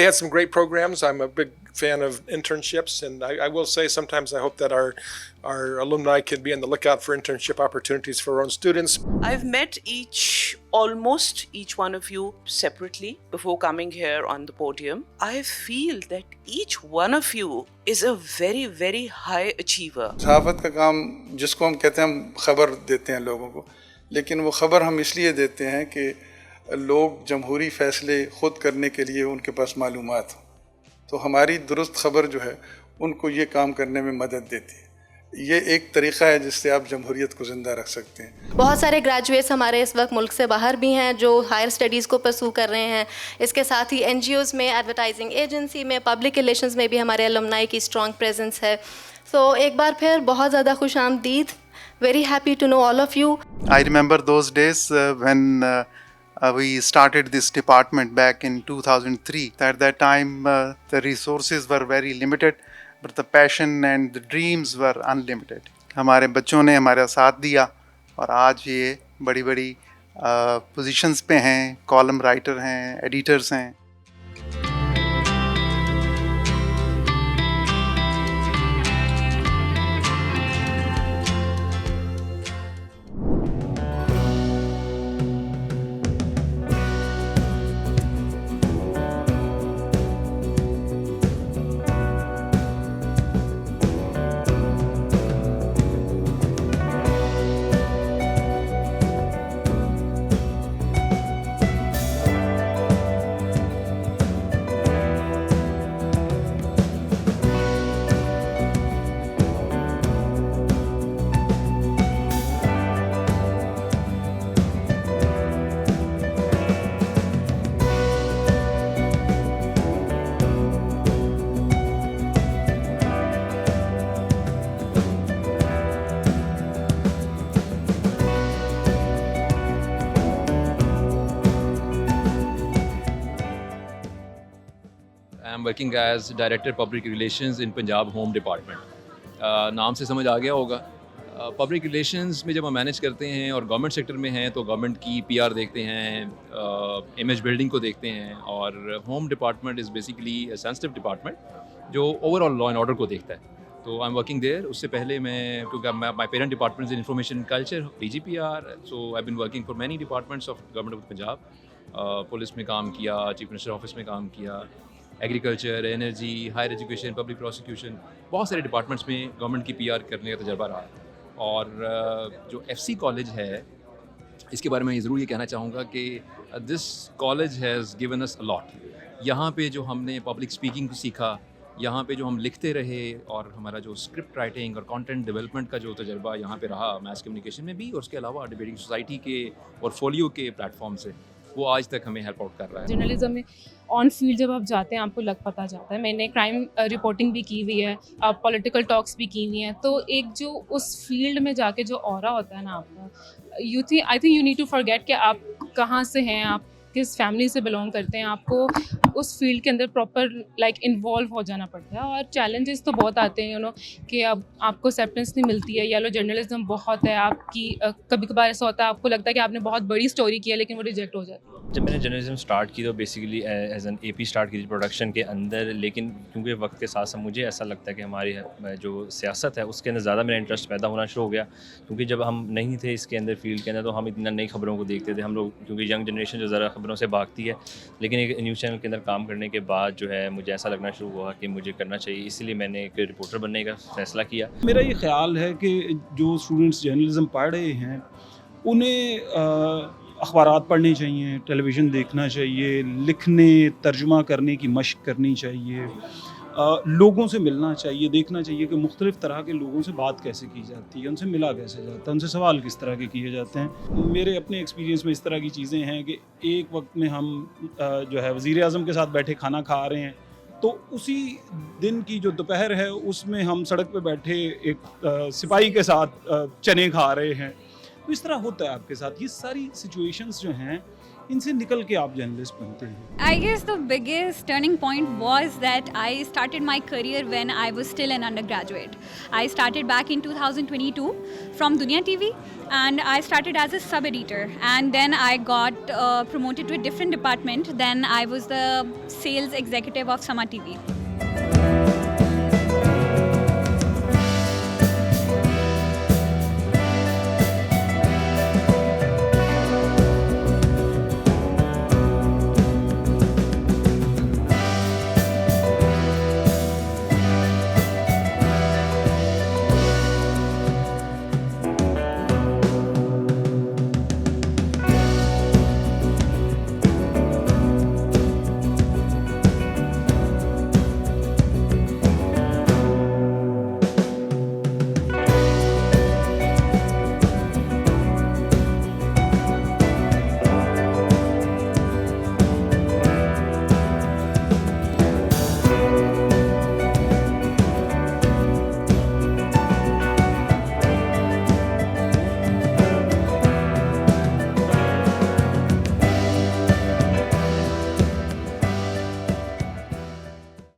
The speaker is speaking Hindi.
they had some great programs. I'm a big fan of internships, and I will say sometimes I hope that our alumni can be on the lookout for internship opportunities for our own students. I've met almost each one of you separately before coming here on the podium. I feel that each one of you is a very, very high achiever. सहाफ़त का काम जिसको हम कहते हैं, हम खबर देते हैं लोगों को, लेकिन वो खबर हम इसलिए देते हैं कि लोग जमहूरी फ़ैसले ख़ुद करने के लिए उनके पास मालूमात हो, तो हमारी दुरुस्त खबर जो है उनको ये काम करने में मदद देती है। ये एक तरीक़ा है जिससे आप जमहूरियत को ज़िंदा रख सकते हैं। बहुत सारे ग्रेजुएट्स हमारे इस वक्त मुल्क से बाहर भी हैं जो हायर स्टडीज़ को परसू कर रहे हैं। इसके साथ ही NGOs में, एडवर्टाइजिंग एजेंसी में, पब्लिक रिलेशंस में भी हमारे अलुमनाई की स्ट्रॉन्ग प्रेजेंस है। सो एक बार फिर बहुत ज़्यादा खुश आमदीद। Very happy to know all of you. I remember those days when we started this department back in 2003. At that time, the resources were very limited, but the passion and the dreams were unlimited. हमारे बच्चों ने हमारा साथ दिया और आज ये बड़ी-बड़ी पोजीशंस पे हैं, कॉलम राइटर हैं, एडिटर्स हैं। I'm working as Director Public Relations in Punjab Home Department. नाम से समझ आ गया होगा। पब्लिक रिलेशंस में जब हम मैनेज करते हैं और गवर्नमेंट सेक्टर में हैं तो गवर्नमेंट की PR देखते हैं, इमेज बिल्डिंग को देखते हैं, और home department is basically a sensitive department जो ओवरऑल लॉ एंड ऑर्डर को देखता है। तो आई एम वर्किंग देयर। उससे पहले मैं, क्योंकि my parent department in information culture PGPR, so I been working for many departments of government of Punjab. Police में काम किया, चीफ मिनिस्टर ऑफिस में काम किया, agriculture, energy, higher education, public prosecution, बहुत सारे डिपार्टमेंट्स में गवर्नमेंट की PR करने का तजर्बा रहा। और जो FC कॉलेज है, इसके बारे में ज़रूर ये कहना चाहूँगा कि this college has given us a lot. यहाँ पे जो हमने पब्लिक स्पीकिंग को सीखा, यहाँ पे जो हम लिखते रहे, और हमारा जो स्क्रिप्ट राइटिंग और कंटेंट डेवलपमेंट का जो तजर्बा यहाँ पे रहा मैस कम्युनिकेशन में भी, और उसके अलावा डिबेटिंग सोसाइटी के पोर्टफोलियो के प्लेटफॉर्म से, वो आज तक हमें हेल्प आउट कर रहा है। जर्नलिज्म में ऑन फील्ड जब आप जाते हैं आपको पता जाता है। मैंने क्राइम रिपोर्टिंग भी की हुई है, पॉलिटिकल टॉक्स भी की हुई हैं, तो एक जो उस फील्ड में जाके जो ऑरा होता है ना आपका, I think you need to forget कि आप कहाँ से हैं, आप किस फैमिली से बिलोंग करते हैं, आपको उस फील्ड के अंदर प्रॉपर इन्वॉल्व हो जाना पड़ता है। और चैलेंजेस तो बहुत आते हैं कि अब आपको एक्सेप्टेंस नहीं मिलती है, येलो जर्नलिज्म बहुत है आपकी। कभी कभार ऐसा होता है आपको लगता है कि आपने बहुत बड़ी स्टोरी की है लेकिन वो रिजेक्ट हो जाती है। जब मैंने जर्नलिज्म स्टार्ट की तो basically as an AP start की थी प्रोडक्शन के अंदर, लेकिन क्योंकि वक्त के साथ साथ मुझे ऐसा लगता है कि हमारी जो सियासत है उसके अंदर ज़्यादा मेरा इंटरेस्ट पैदा होना शुरू हो गया। क्योंकि जब हम नहीं थे इसके अंदर फील्ड के अंदर तो हम इतना नई खबरों को देखते थे हम लोग, क्योंकि यंग जनरेशन जो ज़रा खबरों से भागती है। लेकिन एक न्यूज़ चैनल के अंदर काम करने के बाद जो है मुझे ऐसा लगना शुरू हुआ कि मुझे करना चाहिए, इसलिए मैंने एक रिपोर्टर बनने का फ़ैसला किया। मेरा ये ख्याल है कि जो स्टूडेंट्स जर्नलिज्म पढ़ रहे हैं उन्हें अखबारात पढ़ने चाहिए, टेलीविज़न देखना चाहिए, लिखने तर्जुमा करने की मशक करनी चाहिए, लोगों से मिलना चाहिए, देखना चाहिए कि मुख्तलिफ़ तरह के लोगों से बात कैसे की जाती है, उनसे मिला कैसे जाता है, उनसे सवाल किस तरह के किए जाते हैं। मेरे अपने एक्सपीरियंस में इस तरह की चीज़ें हैं कि एक वक्त में हम जो है वज़ीर आज़म के साथ बैठे खाना खा रहे हैं, तो उसी दिन की जो दोपहर है उसमें हम सड़क पे बैठे एक सिपाही के साथ चने खा रहे हैं। तो इस तरह होता है आपके साथ। ये सारी सिचुएशंस जो हैं इनसे निकल के आप जर्नलिस्ट बनते हैं? I guess the biggest turning point was that I started my career when I was still an undergraduate. I started back in 2022 from Dunia TV, and I started as a sub-editor, and then I got promoted to a different department. Then I was the sales executive of Sama TV.